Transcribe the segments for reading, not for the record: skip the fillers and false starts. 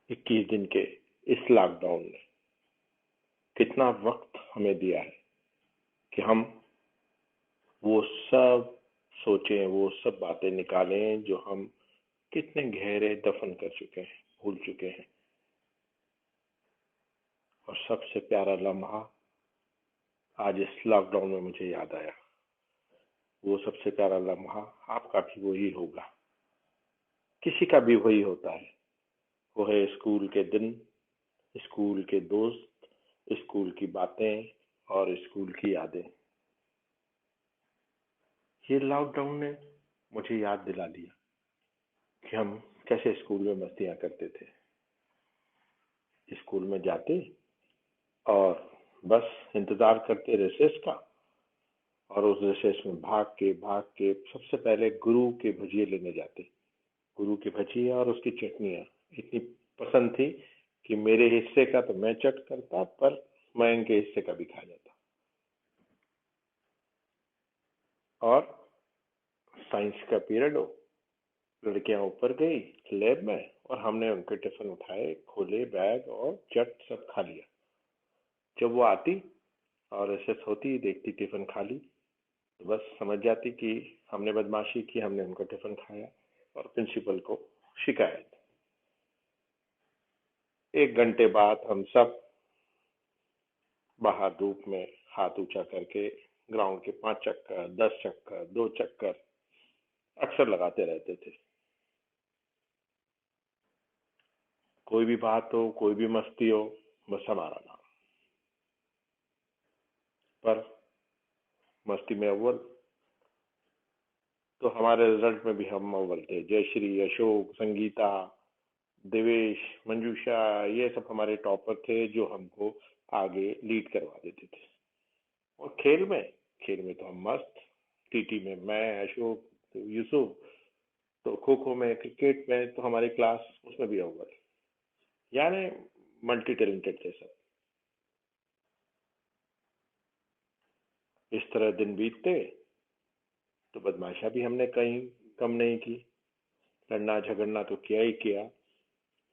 21 दिन के इस लॉकडाउन ने कितना वक्त हमें दिया है कि हम वो सब सोचें, वो सब बातें निकालें जो हम कितने गहरे दफन कर चुके हैं, भूल चुके हैं। और सबसे प्यारा लम्हा आज इस लॉकडाउन में मुझे याद आया। वो सबसे प्यारा लम्हा आपका भी वही होगा, किसी का भी वही होता है। वो है स्कूल के दिन, स्कूल के दोस्त, स्कूल की बातें और स्कूल की यादें। ये लॉकडाउन ने मुझे याद दिला दिया कि हम कैसे स्कूल में मस्तियां करते थे। स्कूल में जाते और बस इंतजार करते रिसेस का, और उस रिसेस में भाग के सबसे पहले गुरु के भजिए लेने जाते। गुरु के भजिए और उसकी चटनियाँ इतनी पसंद थी कि मेरे हिस्से का तो मैं चट करता, पर मयंक के हिस्से का भी खा जाता। और साइंस का पीरियड हो, लड़कियां ऊपर गई लैब में और हमने उनके टिफिन उठाए, खोले बैग और चट सब खा लिया। जब वो आती और रिसेस होती, देखती टिफिन खाली, तो बस समझ जाती कि हमने बदमाशी की, हमने उनका टिफिन खाया, और प्रिंसिपल को शिकायत। 1 घंटे बाद हम सब बाहर धूप में हाथ ऊंचा करके ग्राउंड के 5 चक्कर, 10 चक्कर, 2 चक्कर अक्सर लगाते रहते थे। कोई भी बात हो, कोई भी मस्ती हो, बस हमारा नाम। पर मस्ती में अव्वल तो हमारे रिजल्ट में भी हम अव्वल थे। जयश्री, अशोक, संगीता, देवेश, मंजूषा, ये सब हमारे टॉपर थे जो हमको आगे लीड करवा देते थे। और खेल में तो हम मस्त। टीटी में मैं, अशोक, यूसुफ, तो खो खो में, क्रिकेट में तो हमारी क्लास उसमें भी अव्वल। यानी मल्टी टैलेंटेड थे सब। इस तरह दिन बीतते तो बदमाशा भी हमने कहीं कम नहीं की। लड़ना झगड़ना तो किया ही किया,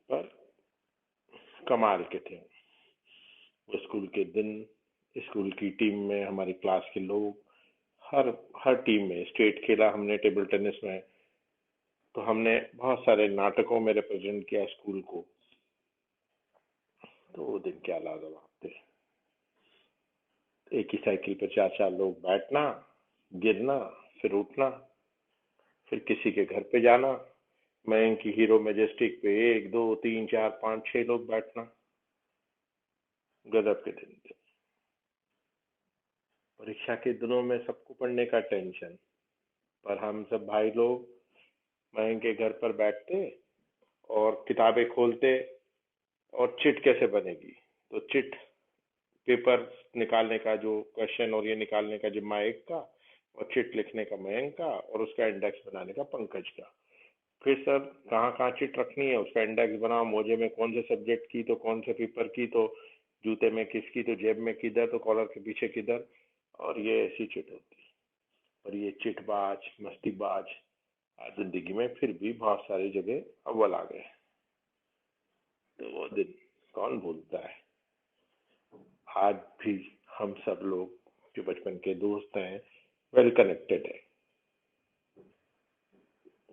पर कमाल के थे वो स्कूल के दिन। स्कूल की टीम में हमारी क्लास के लोग, हर हर टीम में स्टेट खेला हमने टेबल टेनिस में, तो हमने बहुत सारे नाटकों में रिप्रेजेंट किया स्कूल को। तो वो दिन क्या लाजवाब थे। एक ही साइकिल पर 4 4 लोग बैठना, गिरना, फिर उठना, फिर किसी के घर पे जाना। मयंक की हीरो मैजेस्टिक पे 1 2 3 4 5 6 लोग बैठना। गजब के दिन थे। परीक्षा के दिनों में सबको पढ़ने का टेंशन, पर हम सब भाई लोग मयंक के घर पर बैठते और किताबें खोलते, और चिट कैसे बनेगी, तो चिट पेपर निकालने का जो क्वेश्चन और ये निकालने का जिम्मा एक का, और चिट लिखने का मयंक का, और उसका इंडेक्स बनाने का पंकज का। फिर सर कहाँ कहाँ चिट रखनी है उसका इंडेक्स बनाओ, मोजे में कौन से सब्जेक्ट की तो कौन से पेपर की, तो जूते में किसकी, तो जेब में किधर, तो कॉलर के पीछे किधर। और ये ऐसी चिट होती। और ये चिटबाज मस्तीबाज आज जिंदगी में फिर भी बहुत सारी जगह अव्वल आ गए। तो वो दिन कौन भूलता है। आज भी हम सब लोग जो बचपन के दोस्त हैं वेल कनेक्टेड है।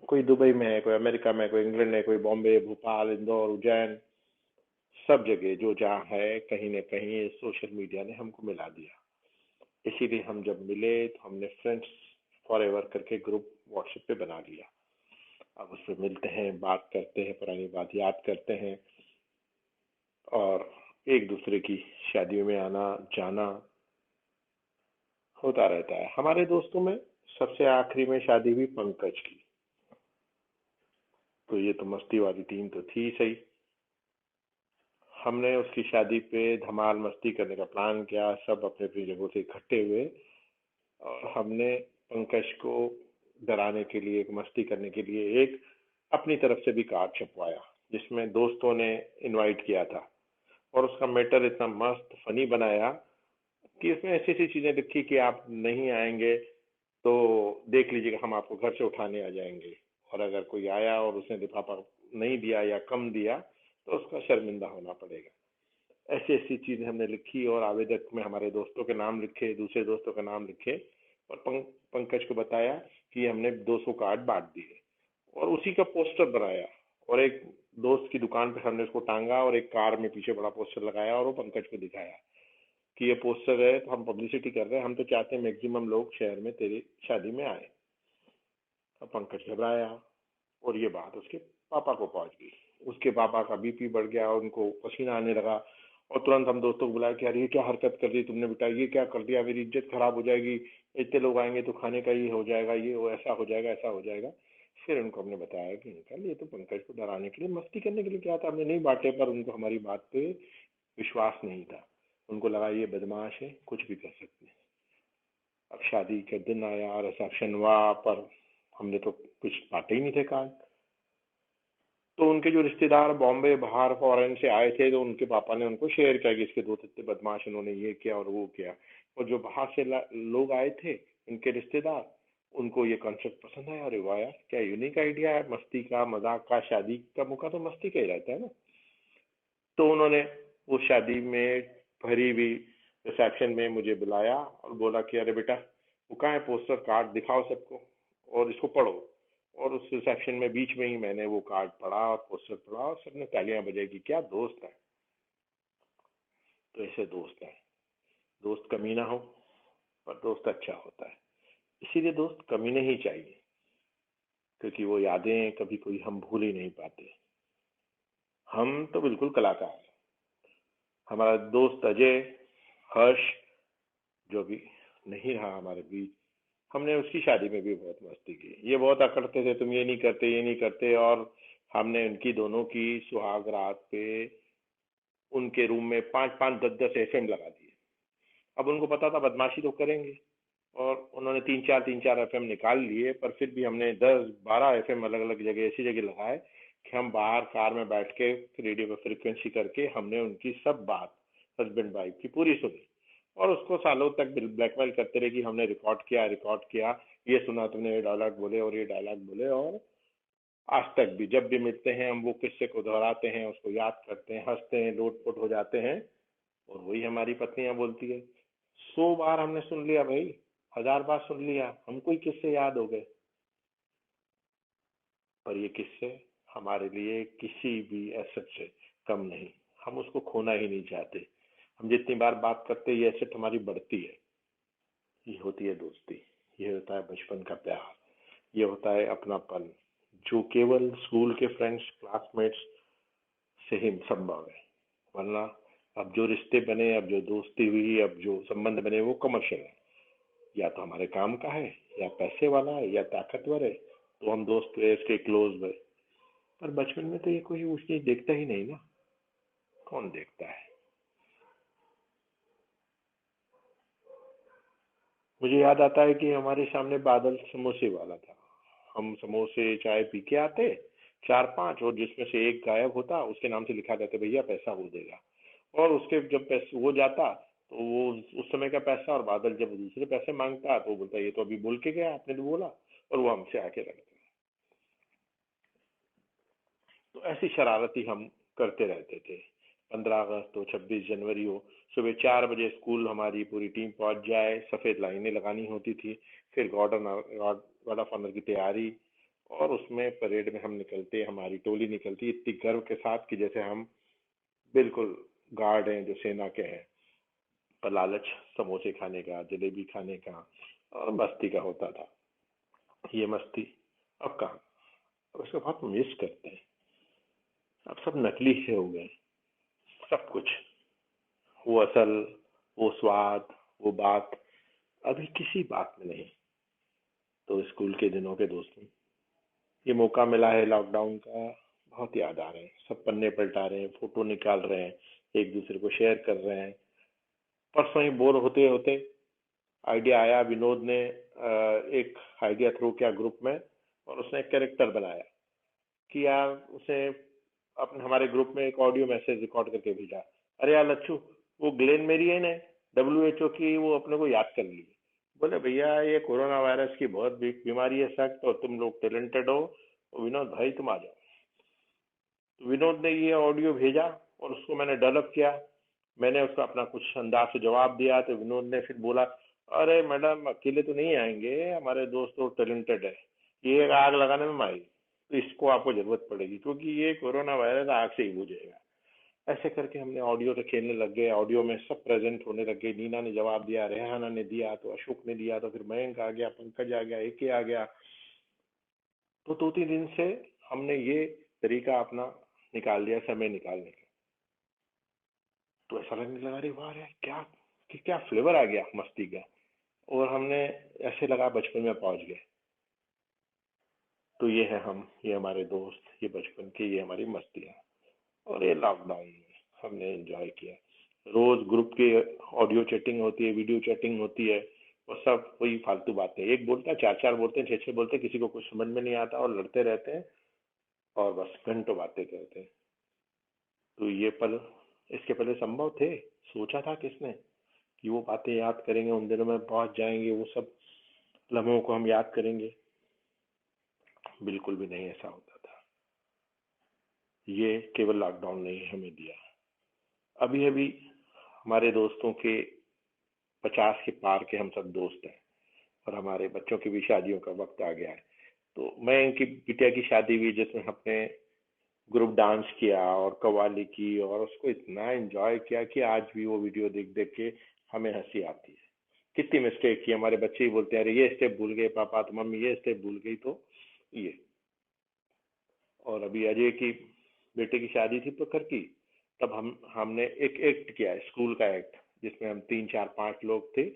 कोई दुबई में है, कोई अमेरिका में, कोई इंग्लैंड है, कोई बॉम्बे, भोपाल, इंदौर, उज्जैन, सब जगह जो जहाँ है कहीं न कहीं सोशल मीडिया ने हमको मिला दिया। इसीलिए हम जब मिले तो हमने फ्रेंड्स फॉर एवर करके ग्रुप व्हाट्सएप पे बना लिया। अब उसमें मिलते हैं, बात करते हैं, पुरानी बात याद करते हैं, और एक दूसरे की शादियों में आना जाना होता रहता है। हमारे दोस्तों में सबसे आखिरी में शादी हुई पंकज की, तो ये तो मस्ती वाली टीम तो थी सही। हमने उसकी शादी पे धमाल मस्ती करने का प्लान किया, सब अपने अपनी जगहों से इकट्ठे हुए, और हमने पंकज को डराने के लिए, एक मस्ती करने के लिए, एक अपनी तरफ से भी कार्ड छपवाया जिसमें दोस्तों ने इनवाइट किया था। और उसका मैटर इतना मस्त फनी बनाया कि इसमें ऐसी ऐसी चीजें लिखी कि आप नहीं आएंगे तो देख लीजिएगा, हम आपको घर से उठाने आ जाएंगे। और अगर कोई आया और उसने लिफाफा नहीं दिया या कम दिया, तो उसका शर्मिंदा होना पड़ेगा। ऐसी ऐसी चीजें हमने लिखी और आवेदक में हमारे दोस्तों के नाम लिखे, दूसरे दोस्तों के नाम लिखे और पंकज को बताया कि हमने 200 कार्ड बांट दिए और उसी का पोस्टर बनाया और एक दोस्त की दुकान पे हमने उसको टांगा और एक कार में पीछे बड़ा पोस्टर लगाया और वो पंकज को दिखाया कि ये पोस्टर है, तो हम पब्लिसिटी कर रहे हैं, हम तो चाहते हैं मैक्सिमम लोग शहर में तेरी शादी में आए। अब पंकज घबराया और ये बात उसके पापा को पहुंच गई। उसके पापा का बीपी बढ़ गया, उनको पसीना आने लगा और तुरंत हम दोस्तों को बुलाया कि यार ये क्या हरकत कर दी तुमने बेटा, ये क्या कर दिया, मेरी इज्जत खराब हो जाएगी, इतने लोग आएंगे तो खाने का ये हो जाएगा, ये वो ऐसा हो जाएगा, ऐसा हो जाएगा। फिर उनको हमने बताया कि अंकल ये तो पंकज को डराने के लिए, मस्ती करने के लिए क्या था, हमने नहीं बांटे, पर उनको हमारी बात पे विश्वास नहीं था। उनको लगा ये बदमाश है, कुछ भी कर सकते हैं। अब शादी का दिन आया, रिसेप्शन हुआ, पर हमने तो कुछ बांटे ही नहीं थे कार्ड। तो उनके जो रिश्तेदार बॉम्बे बाहर फॉरेन से आए थे, तो उनके पापा ने उनको शेयर किया कि इसके दो इतने बदमाश, इन्होंने ये किया और वो किया। और जो बाहर से लोग आए थे, उनके रिश्तेदार, उनको ये कॉन्सेप्ट पसंद आया। अरे वाह यार, क्या यूनिक आइडिया है, मस्ती का, मजाक का, शादी का मौका तो मस्ती का ही रहता है ना। तो उन्होंने वो शादी में भरी हुई रिसेप्शन में मुझे बुलाया और बोला कि अरे बेटा, वो कहाँ है पोस्टर, कार्ड दिखाओ सबको और इसको पढ़ो। और उस रिसेप्शन में बीच में ही मैंने वो कार्ड पढ़ा और पोस्टर पढ़ा और सबने तालियां बजाई कि क्या दोस्त है। तो ऐसे दोस्त हैं। दोस्त कमीना हो पर दोस्त अच्छा होता है। इसीलिए दोस्त कमीने ही चाहिए, क्योंकि वो यादें कभी कोई हम भूल ही नहीं पाते। हम तो बिल्कुल कलाकार हैं। हमारा दोस्त अजय, हर्ष, जो भी नहीं रहा हमारे बीच, हमने उसकी शादी में भी बहुत मस्ती की। ये बहुत अकड़ते थे, तुम ये नहीं करते, ये नहीं करते, और हमने उनकी दोनों की सुहाग रात पे उनके रूम में 5-5 10-10 FM लगा दिए। अब उनको पता था बदमाशी तो करेंगे, और उन्होंने 3-4 FM निकाल लिए, पर फिर भी हमने 10-12 FM अलग अलग जगह, ऐसी जगह लगाए कि हम बाहर कार में बैठ के रेडियो पे फ्रिक्वेंसी करके हमने उनकी सब बात हस्बैंड वाइफ की पूरी सुनी। और उसको सालों तक ब्लैकमेल करते रहे कि हमने रिकॉर्ड किया, रिकॉर्ड किया, ये सुना तुमने, ये डायलॉग बोले और ये डायलॉग बोले। और आज तक भी जब भी मिलते हैं हम वो किस्से को दोहराते हैं, उसको याद करते हैं, हंसते हैं, लोटपोट हो जाते हैं। और वही हमारी पत्नियां बोलती है, 100 बार हमने सुन लिया भाई, 1000 बार सुन लिया, हमको ही किस्से याद हो गए। पर ये किस्से हमारे लिए किसी भी एसेट से कम नहीं। हम उसको खोना ही नहीं चाहते। हम जितनी बार बात करते हैं ये एसेट हमारी बढ़ती है। ये होती है दोस्ती, ये होता है बचपन का प्यार, ये होता है अपनापन, जो केवल स्कूल के फ्रेंड्स, क्लासमेट्स से ही संभव है। वरना अब जो रिश्ते बने, अब जो दोस्ती हुई, अब जो संबंध बने, वो कमर्शियल है। या तो हमारे काम का है, या पैसे वाला है, या ताकतवर है, तो हम दोस्त हुए, इसके क्लोज हुए। पर बचपन में तो ये कोई उस चीज देखता ही नहीं ना। कौन देखता है। मुझे याद आता है कि हमारे सामने बादल समोसे वाला था। हम समोसे चाय पी के आते 4-5, और जिसमें से एक गायब होता उसके नाम से लिखा जाता भैया पैसा वो देगा। और उसके जब पैसे वो जाता तो वो उस समय का पैसा, और बादल जब दूसरे पैसे मांगता तो वो बोलता ये तो अभी बोल के गया, आपने तो बोला, और वो हमसे आके रखता। तो ऐसी शरारती हम करते रहते थे। 15 अगस्त हो, 26 जनवरी हो, सुबह 4 बजे स्कूल हमारी पूरी टीम पहुंच जाए, सफेद लाइनें लगानी होती थी, फिर गार्ड ऑफ ऑनर की तैयारी, और उसमें परेड में हम निकलते, हमारी टोली निकलती इतनी गर्व के साथ कि जैसे हम बिल्कुल गार्ड हैं जो सेना के हैं। पर लालच समोसे खाने का, जलेबी खाने का और मस्ती का होता था। ये मस्ती अब कहाँ, अब इसको बहुत मिस करते हैं। अब सब नकली से हो गए, सब कुछ, वो असल, वो स्वाद, वो बात अभी किसी बात में नहीं। तो स्कूल के दिनों के दोस्तों, ये मौका मिला है लॉकडाउन का, बहुत याद आ रहे हैं, सब पन्ने पलटा रहे हैं, फोटो निकाल रहे हैं, एक दूसरे को शेयर कर रहे हैं। परसों ही बोर होते होते आइडिया आया, विनोद ने एक आइडिया थ्रो किया ग्रुप में, और उसने एक कैरेक्टर बनाया कि यार उसे अपने हमारे ग्रुप में एक ऑडियो मैसेज रिकॉर्ड करके भेजा। अरे यार लच्छू, वो ग्लेन मेरियन है, WHO की, वो अपने को याद कर ली। बोले भैया ये कोरोना वायरस की बहुत बीमारी है सख्त, और तुम लोग टैलेंटेड हो, तो विनोद भाई तुम आ जाओ। तो विनोद ने ये ऑडियो भेजा और उसको मैंने डेवलप किया। मैंने उसका अपना कुछ अंदाज से जवाब दिया तो विनोद ने फिर बोला, अरे मैडम अकेले तो नहीं आएंगे, हमारे दोस्त तो टैलेंटेड है, ये आग लगाने में माहिर, तो इसको आपको जरूरत पड़ेगी क्योंकि ये कोरोना वायरस आग से ही बुझेगा। ऐसे करके हमने ऑडियो से खेलने लग गए, ऑडियो में सब प्रेजेंट होने लग गए। नीना ने जवाब दिया, रेहाना ने दिया, तो अशोक ने दिया, तो फिर मयंक आ गया, पंकज आ गया, एके आ गया। तो 2-3 दिन से हमने ये तरीका अपना निकाल दिया समय निकालने का। तो ऐसा लगने लगा, अरे वाह यार, क्या फ्लेवर आ गया मस्ती का। और हमने ऐसे लगा बचपन में पहुंच गए। तो ये है हम, ये हमारे दोस्त, ये बचपन की, ये हमारी मस्तियां। और ये लॉकडाउन में हमने एंजॉय किया। रोज ग्रुप की ऑडियो चैटिंग होती है, वीडियो चैटिंग होती है, और सब वही फालतू बातें, एक बोलता है, चार चार बोलते हैं, छह छह बोलते हैं, किसी को कुछ समझ में नहीं आता और लड़ते रहते हैं और बस घंटों बातें करते हैं। तो ये पल इसके पहले संभव थे? सोचा था किसने कि वो बातें याद करेंगे, उन दिनों में पहुंच जाएंगे, वो सब लम्हों को हम याद करेंगे? बिल्कुल भी नहीं ऐसा होता था। ये केवल लॉकडाउन ने ही हमें दिया। अभी अभी हमारे दोस्तों के 50 के पार के हम सब दोस्त हैं और हमारे बच्चों की भी शादियों का वक्त आ गया है। तो मैं इनकी बिटिया की शादी हुई जिसमें हमने ग्रुप डांस किया और कव्वाली की और उसको इतना एंजॉय किया कि आज भी वो वीडियो देख देख के हमें हंसी आती है। कितनी मिस्टेक की, हमारे बच्चे ही बोलते हैं, अरे ये स्टेप भूल गए पापा, तो मम्मी ये स्टेप भूल गई, तो ये। और अभी अजय की बेटे की शादी थी प्रखर की, तब हमने एक एक्ट किया, स्कूल का एक्ट, जिसमें हम 3 4 5 लोग थे।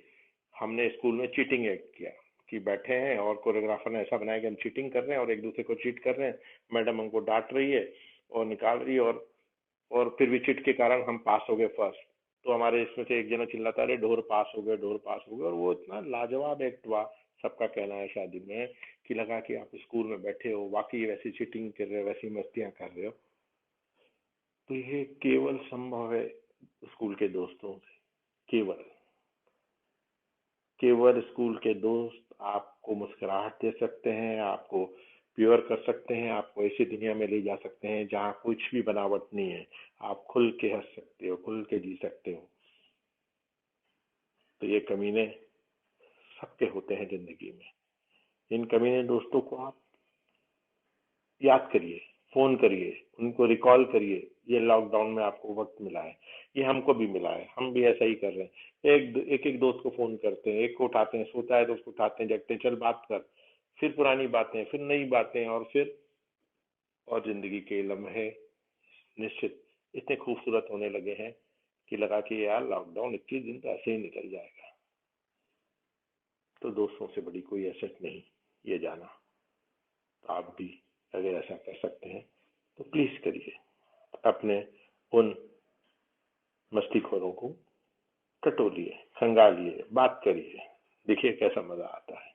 हमने स्कूल में चीटिंग एक्ट किया कि बैठे हैं और कोरियोग्राफर ने ऐसा बनाया कि हम चीटिंग कर रहे हैं और एक दूसरे को चीट कर रहे हैं। मैडम हमको डांट रही है और निकाल रही है, और फिर भी चिट के कारण हम पास हो गए फर्स्ट। तो हमारे इसमें से एक जना चिल्लाता, अरे ढोर पास हो गए, ढोर पास हो गए। और वो इतना लाजवाब एक्ट हुआ, सबका कहना है शादी में, कि लगा कि आप स्कूल में बैठे हो, वाकई वैसी चीटिंग कर रहे हो, वैसी मस्तियां कर रहे हो। तो ये केवल संभव है स्कूल के दोस्तों से। केवल केवल स्कूल के दोस्त आपको मुस्कुराहट दे सकते हैं, आपको प्योर कर सकते हैं, आपको ऐसी दुनिया में ले जा सकते हैं जहाँ कुछ भी बनावट नहीं है। आप खुल के हंस सकते हो, खुल के जी सकते हो। तो ये कमीने सबके होते हैं जिंदगी में। इन कमीने दोस्तों को आप याद करिए, फोन करिए, उनको रिकॉल करिए। ये लॉकडाउन में आपको वक्त मिला है, ये हमको भी मिला है, हम भी ऐसा ही कर रहे हैं। एक दोस्त को फोन करते हैं, एक को उठाते हैं, सोता है तो उसको उठाते हैं, जगते हैं, चल बात कर। फिर पुरानी बातें, फिर नई बातें, और जिंदगी के लम्हे निश्चित इतने खूबसूरत होने लगे हैं कि लगा कि यार लॉकडाउन 21 दिन तो ऐसे ही निकल जाएगा। तो दोस्तों से बड़ी कोई एसेट नहीं, ये जाना। तो आप भी अगर ऐसा कर सकते हैं तो प्लीज करिए। अपने उन मस्तीखोरों को टटोलिए, खंगालिए, बात करिए, देखिए कैसा मजा आता है।